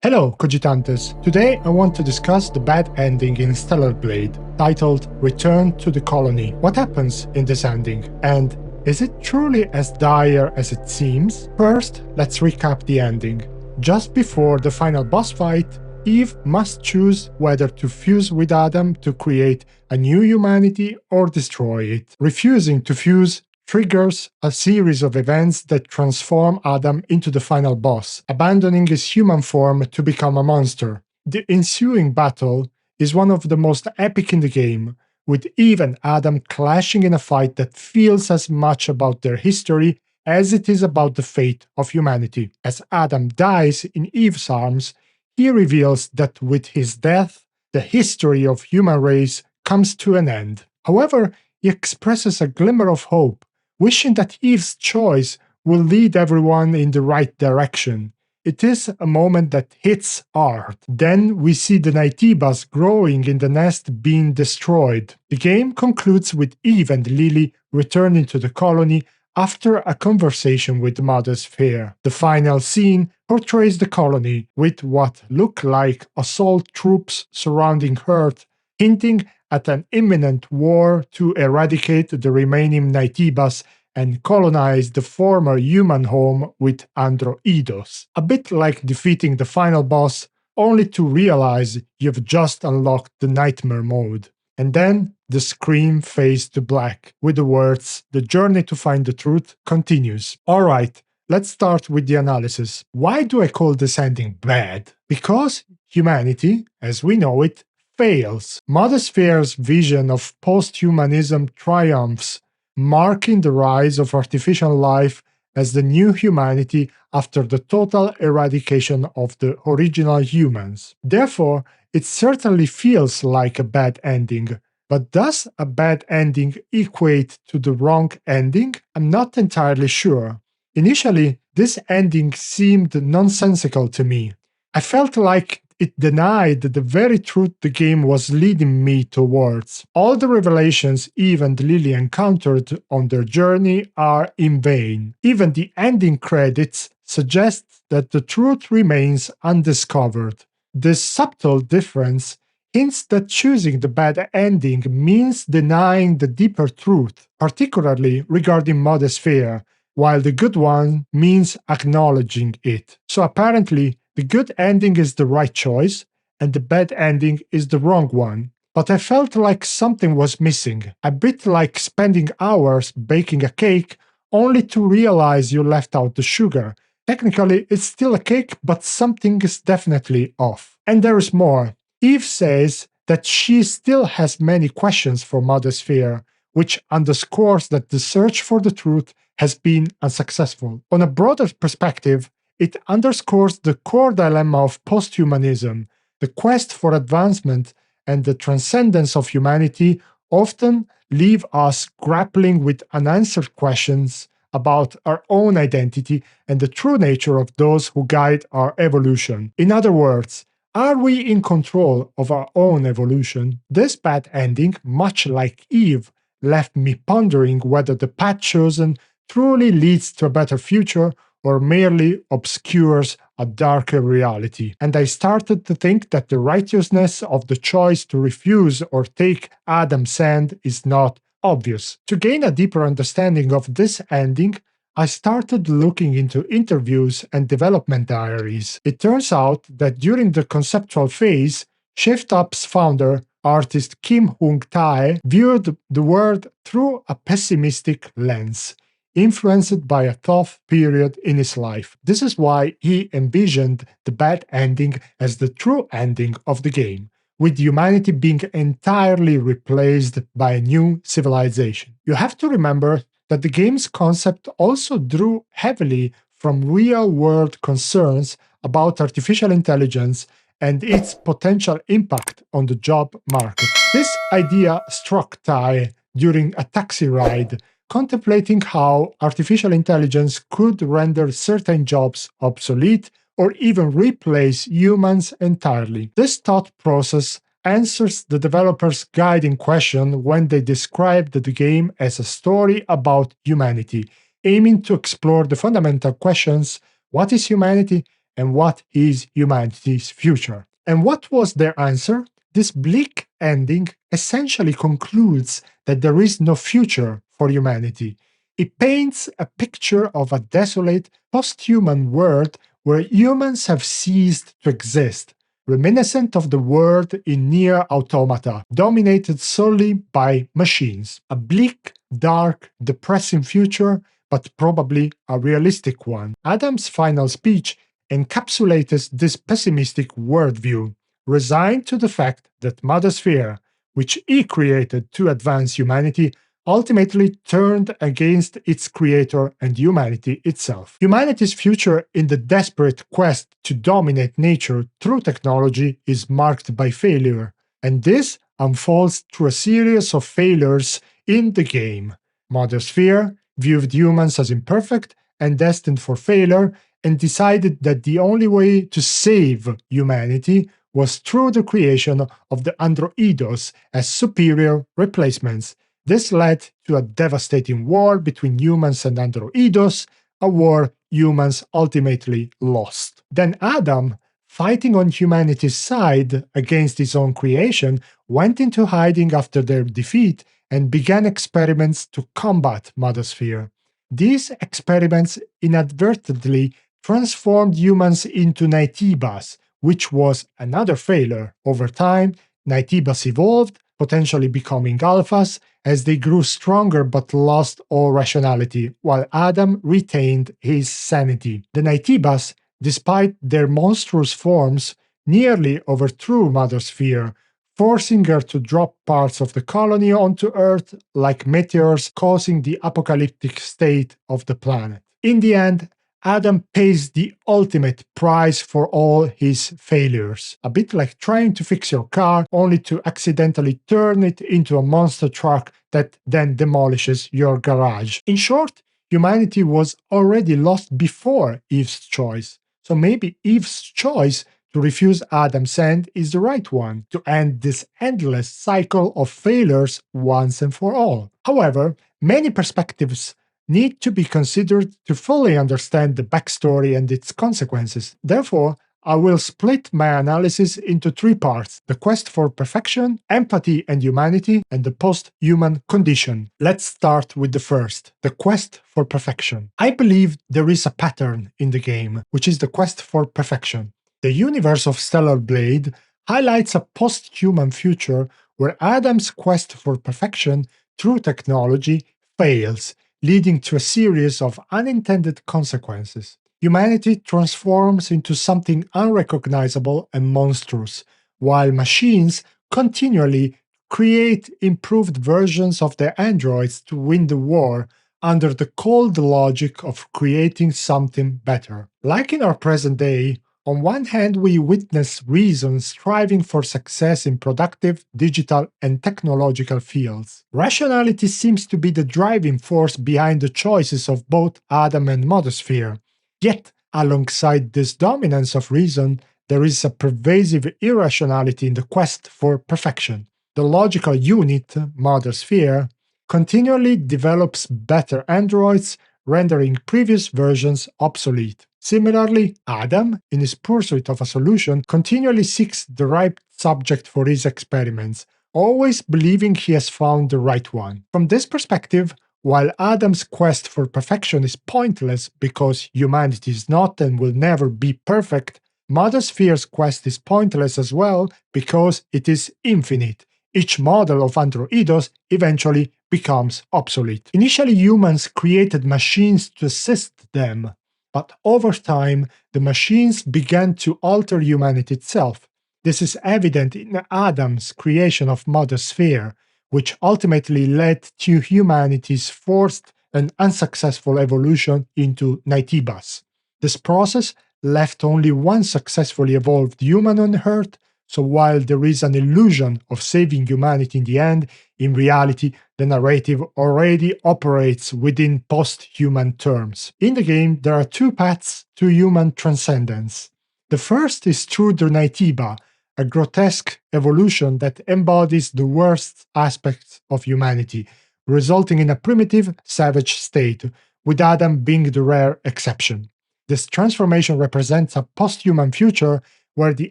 Hello, Cogitantes! Today I want to discuss the bad ending in Stellar Blade, titled Return to the Colony. What happens in this ending? And is it truly as dire as it seems? First, let's recap the ending. Just before the final boss fight, Eve must choose whether to fuse with Adam to create a new humanity or destroy it. Refusing to fuse triggers a series of events that transform Adam into the final boss, abandoning his human form to become a monster. The ensuing battle is one of the most epic in the game, with Eve and Adam clashing in a fight that feels as much about their history as it is about the fate of humanity. As Adam dies in Eve's arms, he reveals that with his death, the history of human race comes to an end. However, he expresses a glimmer of hope, wishing that Eve's choice will lead everyone in the right direction. It is a moment that hits hard. Then we see the Nightibas growing in the nest being destroyed. The game concludes with Eve and Lily returning to the colony after a conversation with Mother Sphere. The final scene portrays the colony with what look like assault troops surrounding Earth, hinting at an imminent war to eradicate the remaining Nightibas and colonize the former human home with androidos. A bit like defeating the final boss, only to realize you've just unlocked the nightmare mode. And then the screen fades to black, with the words, "The journey to find the truth continues." Alright, let's start with the analysis. Why do I call this ending bad? Because humanity, as we know it, fails. Mother Sphere's vision of posthumanism triumphs, marking the rise of artificial life as the new humanity after the total eradication of the original humans. Therefore, it certainly feels like a bad ending. But does a bad ending equate to the wrong ending? I'm not entirely sure. Initially, this ending seemed nonsensical to me. I felt like it denied the very truth the game was leading me towards. All the revelations Eve and Lily encountered on their journey are in vain. Even the ending credits suggest that the truth remains undiscovered. This subtle difference hints that choosing the bad ending means denying the deeper truth, particularly regarding Mother Sphere, while the good one means acknowledging it. So apparently, the good ending is the right choice, and the bad ending is the wrong one. But I felt like something was missing, a bit like spending hours baking a cake only to realize you left out the sugar. Technically, it's still a cake, but something is definitely off. And there is more. Eve says that she still has many questions for Mother Sphere, which underscores that the search for the truth has been unsuccessful. On a broader perspective, it underscores the core dilemma of posthumanism. The quest for advancement and the transcendence of humanity often leave us grappling with unanswered questions about our own identity and the true nature of those who guide our evolution. In other words, are we in control of our own evolution? This bad ending, much like Eve, left me pondering whether the path chosen truly leads to a better future or merely obscures a darker reality. And I started to think that the righteousness of the choice to refuse or take Adam's hand is not obvious. To gain a deeper understanding of this ending, I started looking into interviews and development diaries. It turns out that during the conceptual phase, Shift Up's founder, artist Kim Hung Tae, viewed the world through a pessimistic lens, influenced by a tough period in his life. This is why he envisioned the bad ending as the true ending of the game, with humanity being entirely replaced by a new civilization. You have to remember that the game's concept also drew heavily from real-world concerns about artificial intelligence and its potential impact on the job market. This idea struck Tae during a taxi ride, contemplating how artificial intelligence could render certain jobs obsolete or even replace humans entirely. This thought process answers the developers' guiding question when they described the game as a story about humanity, aiming to explore the fundamental questions: what is humanity and what is humanity's future? And what was their answer? This bleak ending essentially concludes that there is no future for humanity. It paints a picture of a desolate, post-human world where humans have ceased to exist, reminiscent of the world in Near Automata, dominated solely by machines. A bleak, dark, depressing future, but probably a realistic one. Adam's final speech encapsulates this pessimistic worldview, resigned to the fact that Mother Sphere, which he created to advance humanity, ultimately turned against its creator and humanity itself. Humanity's future in the desperate quest to dominate nature through technology is marked by failure, and this unfolds through a series of failures in the game. Mother Sphere viewed humans as imperfect and destined for failure, and decided that the only way to save humanity was through the creation of the androidos as superior replacements. This led to a devastating war between humans and androidos, a war humans ultimately lost. Then Adam, fighting on humanity's side against his own creation, went into hiding after their defeat and began experiments to combat Mother Sphere. These experiments inadvertently transformed humans into Naitibas, which was another failure. Over time, Naitibas evolved, potentially becoming alphas, as they grew stronger but lost all rationality, while Adam retained his sanity. The Naitibas, despite their monstrous forms, nearly overthrew Mother Sphere, forcing her to drop parts of the colony onto Earth like meteors, causing the apocalyptic state of the planet. In the end, Adam pays the ultimate price for all his failures. A bit like trying to fix your car only to accidentally turn it into a monster truck that then demolishes your garage. In short, humanity was already lost before Eve's choice. So maybe Eve's choice to refuse Adam's hand is the right one, to end this endless cycle of failures once and for all. However, many perspectives need to be considered to fully understand the backstory and its consequences. Therefore, I will split my analysis into three parts: the quest for perfection, empathy and humanity, and the post-human condition. Let's start with the first, the quest for perfection. I believe there is a pattern in the game, which is the quest for perfection. The universe of Stellar Blade highlights a post-human future where Adam's quest for perfection through technology fails, leading to a series of unintended consequences. Humanity transforms into something unrecognizable and monstrous, while machines continually create improved versions of their androids to win the war under the cold logic of creating something better. Like in our present day, on one hand, we witness reason striving for success in productive, digital, and technological fields. Rationality seems to be the driving force behind the choices of both Adam and Mother Sphere. Yet, alongside this dominance of reason, there is a pervasive irrationality in the quest for perfection. The logical unit, Mother Sphere, continually develops better androids, rendering previous versions obsolete. Similarly, Adam, in his pursuit of a solution, continually seeks the right subject for his experiments, always believing he has found the right one. From this perspective, while Adam's quest for perfection is pointless because humanity is not and will never be perfect, Mother Sphere's quest is pointless as well because it is infinite. Each model of androidos eventually becomes obsolete. Initially, humans created machines to assist them, but over time, the machines began to alter humanity itself. This is evident in Adam's creation of Mother Sphere, which ultimately led to humanity's forced and unsuccessful evolution into Naitibas. This process left only one successfully evolved human on Earth, so while there is an illusion of saving humanity in the end, in reality, the narrative already operates within post-human terms. In the game, there are two paths to human transcendence. The first is through the Naitiba, a grotesque evolution that embodies the worst aspects of humanity, resulting in a primitive, savage state, with Adam being the rare exception. This transformation represents a post-human future where the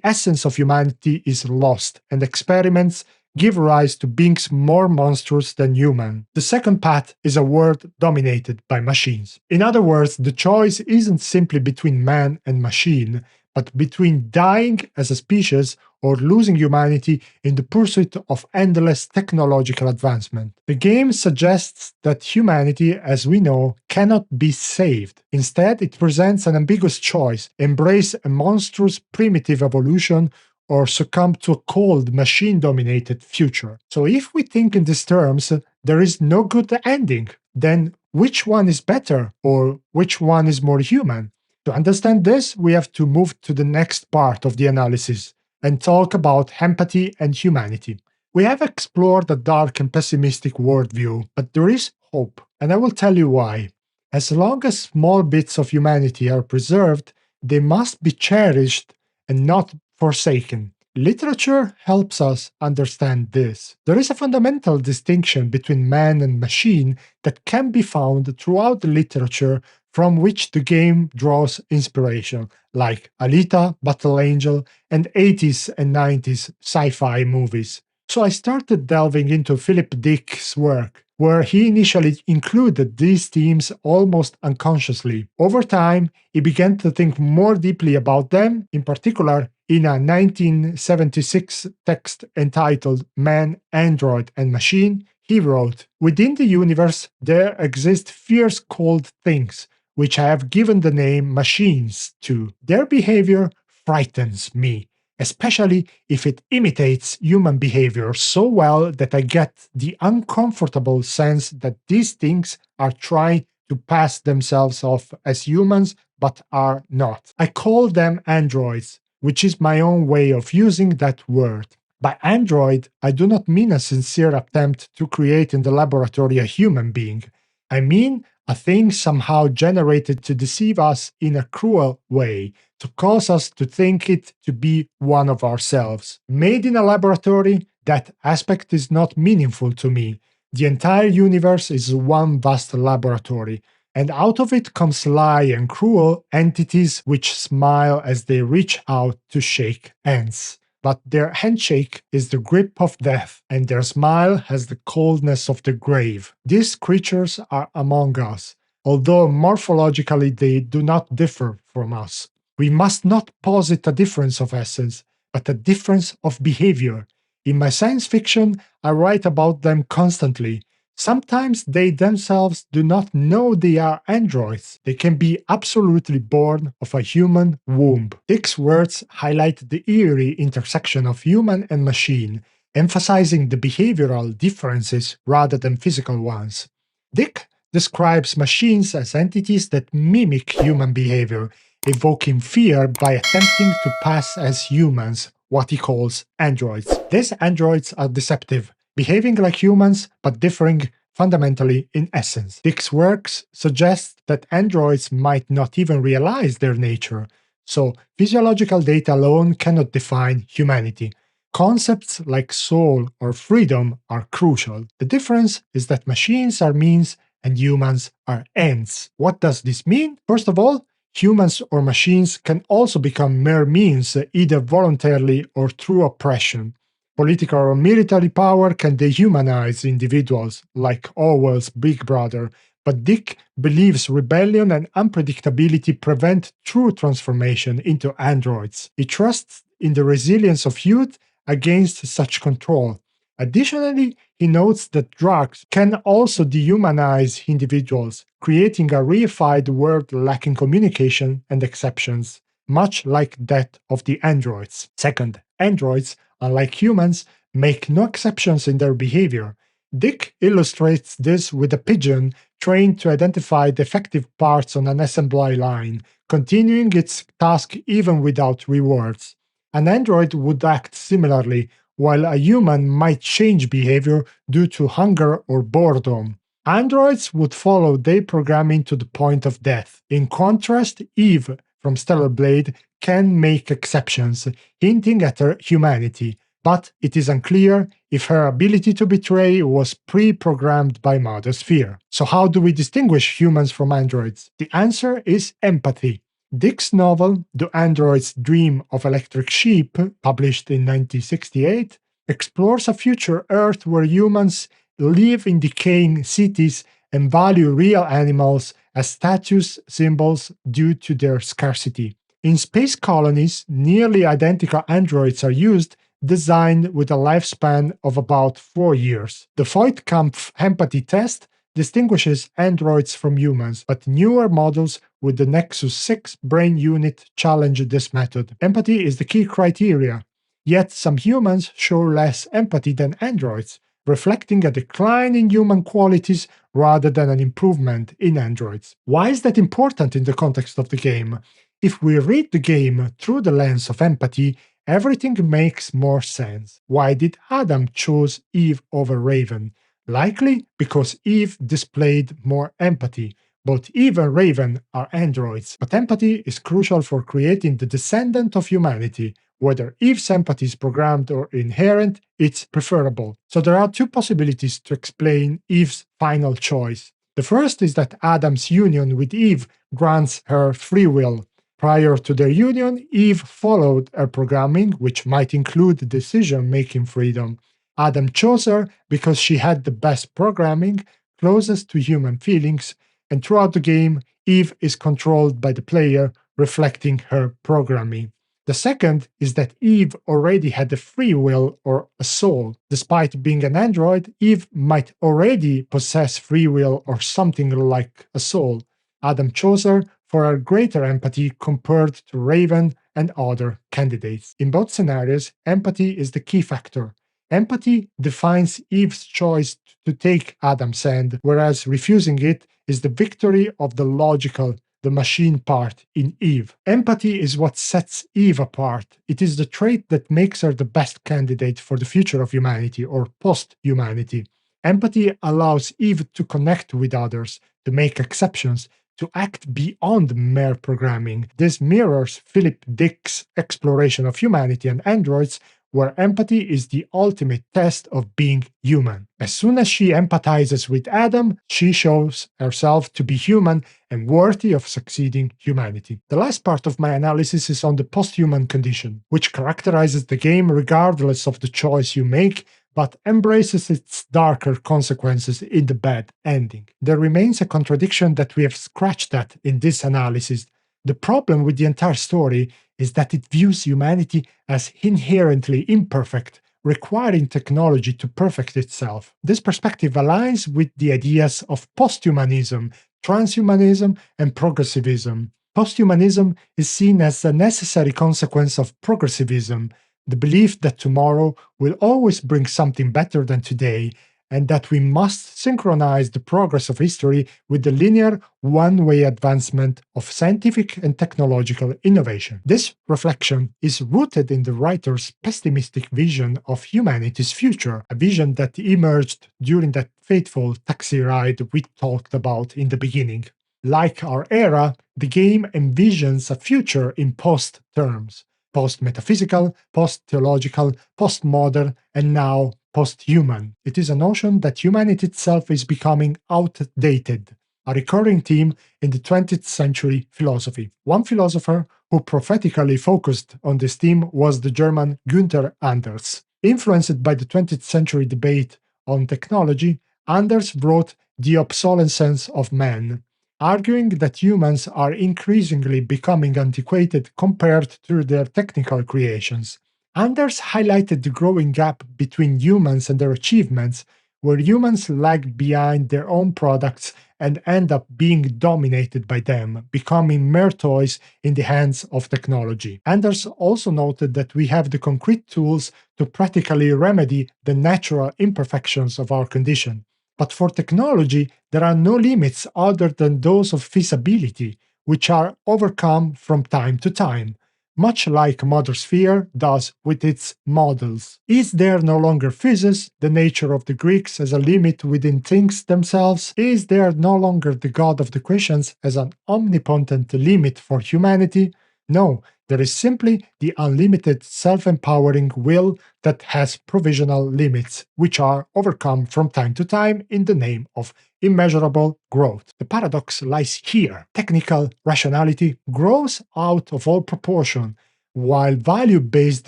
essence of humanity is lost and experiments give rise to beings more monstrous than human. The second path is a world dominated by machines. In other words, the choice isn't simply between man and machine, but between dying as a species or losing humanity in the pursuit of endless technological advancement. The game suggests that humanity, as we know, cannot be saved. Instead, it presents an ambiguous choice: embrace a monstrous primitive evolution or succumb to a cold, machine-dominated future. So if we think in these terms, there is no good ending. Then which one is better, or which one is more human? To understand this, we have to move to the next part of the analysis and talk about empathy and humanity. We have explored a dark and pessimistic worldview, but there is hope, and I will tell you why. As long as small bits of humanity are preserved, they must be cherished and not forsaken. Literature helps us understand this. There is a fundamental distinction between man and machine that can be found throughout the literature from which the game draws inspiration, like Alita, Battle Angel, and 80s and 90s sci-fi movies. So I started delving into Philip Dick's work, where he initially included these themes almost unconsciously. Over time, he began to think more deeply about them, in particular in a 1976 text entitled Man, Android, and Machine. He wrote, "Within the universe there exist fierce cold things, which I have given the name machines to. Their behavior frightens me, especially if it imitates human behavior so well that I get the uncomfortable sense that these things are trying to pass themselves off as humans but are not. I call them androids, which is my own way of using that word. By android, I do not mean a sincere attempt to create in the laboratory a human being. I mean a thing somehow generated to deceive us in a cruel way, to cause us to think it to be one of ourselves. Made in a laboratory, that aspect is not meaningful to me. The entire universe is one vast laboratory, and out of it come sly and cruel entities which smile as they reach out to shake hands. But their handshake is the grip of death, and their smile has the coldness of the grave. These creatures are among us, although morphologically they do not differ from us. We must not posit a difference of essence, but a difference of behavior. In my science fiction, I write about them constantly. Sometimes they themselves do not know they are androids. They can be absolutely born of a human womb. Dick's words highlight the eerie intersection of human and machine, emphasizing the behavioral differences rather than physical ones. Dick describes machines as entities that mimic human behavior, evoking fear by attempting to pass as humans, what he calls androids. These androids are deceptive, behaving like humans but differing fundamentally in essence. Dick's works suggest that androids might not even realize their nature, so physiological data alone cannot define humanity. Concepts like soul or freedom are crucial. The difference is that machines are means and humans are ends. What does this mean? First of all, humans or machines can also become mere means, either voluntarily or through oppression. Political or military power can dehumanize individuals, like Orwell's Big Brother, but Dick believes rebellion and unpredictability prevent true transformation into androids. He trusts in the resilience of youth against such control. Additionally, he notes that drugs can also dehumanize individuals, creating a reified world lacking communication and exceptions, much like that of the androids. Second, androids, unlike humans, make no exceptions in their behavior. Dick illustrates this with a pigeon trained to identify defective parts on an assembly line, continuing its task even without rewards. An android would act similarly, while a human might change behavior due to hunger or boredom. Androids would follow their programming to the point of death. In contrast, Eve from Stellar Blade can make exceptions, hinting at her humanity, but it is unclear if her ability to betray was pre-programmed by Mother's fear. So how do we distinguish humans from androids? The answer is empathy. Dick's novel, The Android's Dream of Electric Sheep, published in 1968, explores a future Earth where humans live in decaying cities and value real animals as status symbols due to their scarcity. In space colonies, nearly identical androids are used, designed with a lifespan of about 4 years. The Voigtkampf empathy test distinguishes androids from humans, but newer models with the Nexus 6 brain unit challenge this method. Empathy is the key criteria, yet some humans show less empathy than androids, reflecting a decline in human qualities rather than an improvement in androids. Why is that important in the context of the game? If we read the game through the lens of empathy, everything makes more sense. Why did Adam choose Eve over Raven? Likely because Eve displayed more empathy. Both Eve and Raven are androids, but empathy is crucial for creating the descendant of humanity. Whether Eve's empathy is programmed or inherent, it's preferable. So there are two possibilities to explain Eve's final choice. The first is that Adam's union with Eve grants her free will. Prior to their union, Eve followed her programming, which might include decision-making freedom. Adam chose her because she had the best programming, closest to human feelings, and throughout the game, Eve is controlled by the player, reflecting her programming. The second is that Eve already had a free will or a soul. Despite being an android, Eve might already possess free will or something like a soul. Adam chose her for her greater empathy compared to Raven and other candidates. In both scenarios, empathy is the key factor. Empathy defines Eve's choice to take Adam's hand, whereas refusing it is the victory of the logical, the machine part in Eve. Empathy is what sets Eve apart. It is the trait that makes her the best candidate for the future of humanity or post-humanity. Empathy allows Eve to connect with others, to make exceptions, to act beyond mere programming. This mirrors Philip Dick's exploration of humanity and androids, where empathy is the ultimate test of being human. As soon as she empathizes with Adam, she shows herself to be human and worthy of succeeding humanity. The last part of my analysis is on the posthuman condition, which characterizes the game regardless of the choice you make, but embraces its darker consequences in the bad ending. There remains a contradiction that we have scratched at in this analysis. The problem with the entire story is that it views humanity as inherently imperfect, requiring technology to perfect itself. This perspective aligns with the ideas of posthumanism, transhumanism, and progressivism. Posthumanism is seen as a necessary consequence of progressivism, the belief that tomorrow will always bring something better than today, and that we must synchronize the progress of history with the linear, one-way advancement of scientific and technological innovation. This reflection is rooted in the writer's pessimistic vision of humanity's future, a vision that emerged during that fateful taxi ride we talked about in the beginning. Like our era, the game envisions a future in post-terms: post-metaphysical, post-theological, post-modern, and now posthuman. It is a notion that humanity itself is becoming outdated, a recurring theme in the 20th century philosophy. One philosopher who prophetically focused on this theme was the German Günther Anders. Influenced by the 20th century debate on technology, Anders wrote The Obsolescence of Man, arguing that humans are increasingly becoming antiquated compared to their technical creations. Anders highlighted the growing gap between humans and their achievements, where humans lag behind their own products and end up being dominated by them, becoming mere toys in the hands of technology. Anders also noted that we have the concrete tools to practically remedy the natural imperfections of our condition. But for technology, there are no limits other than those of feasibility, which are overcome from time to time, much like Mother Sphere does with its models. Is there no longer physis, the nature of the Greeks as a limit within things themselves? Is there no longer the god of the Christians as an omnipotent limit for humanity? No, There is simply the unlimited self-empowering will that has provisional limits, which are overcome from time to time in the name of immeasurable growth. The paradox lies here. Technical rationality grows out of all proportion, while value-based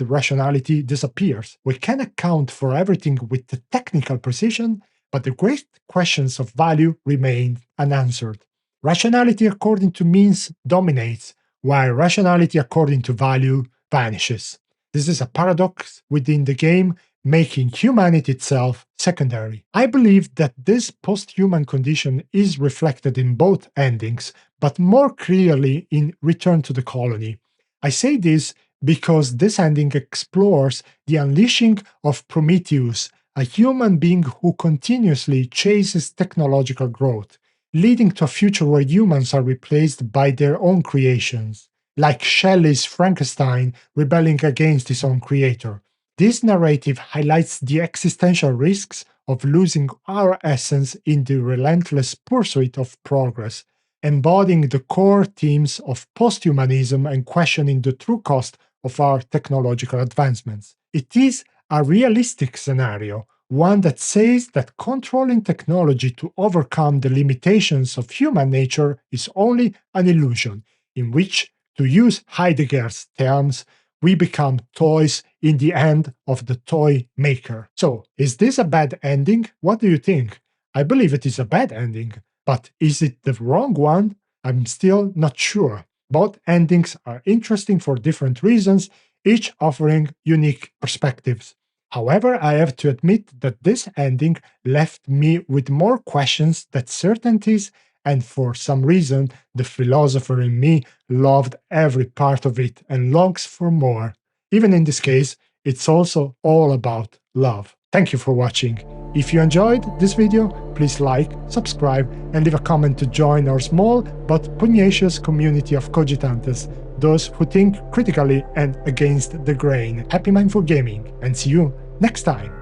rationality disappears. We can account for everything with the technical precision, but the great questions of value remain unanswered. Rationality according to means dominates, while rationality according to value vanishes. This is a paradox within the game, making humanity itself secondary. I believe that this post-human condition is reflected in both endings, but more clearly in Return to the Colony. I say this because this ending explores the unleashing of Prometheus, a human being who continuously chases technological growth, leading to a future where humans are replaced by their own creations, like Shelley's Frankenstein rebelling against his own creator. This narrative highlights the existential risks of losing our essence in the relentless pursuit of progress, embodying the core themes of posthumanism and questioning the true cost of our technological advancements. It is a realistic scenario, one that says that controlling technology to overcome the limitations of human nature is only an illusion, in which, to use Heidegger's terms, we become toys in the hand of the toy maker. So, is this a bad ending? What do you think? I believe it is a bad ending, but is it the wrong one? I'm still not sure. Both endings are interesting for different reasons, each offering unique perspectives. However, I have to admit that this ending left me with more questions than certainties, and for some reason, the philosopher in me loved every part of it and longs for more. Even in this case, it's also all about love. Thank you for watching. If you enjoyed this video, please like, subscribe, and leave a comment to join our small but pugnacious community of cogitantes, those who think critically and against the grain. Happy mindful gaming, and see you next time!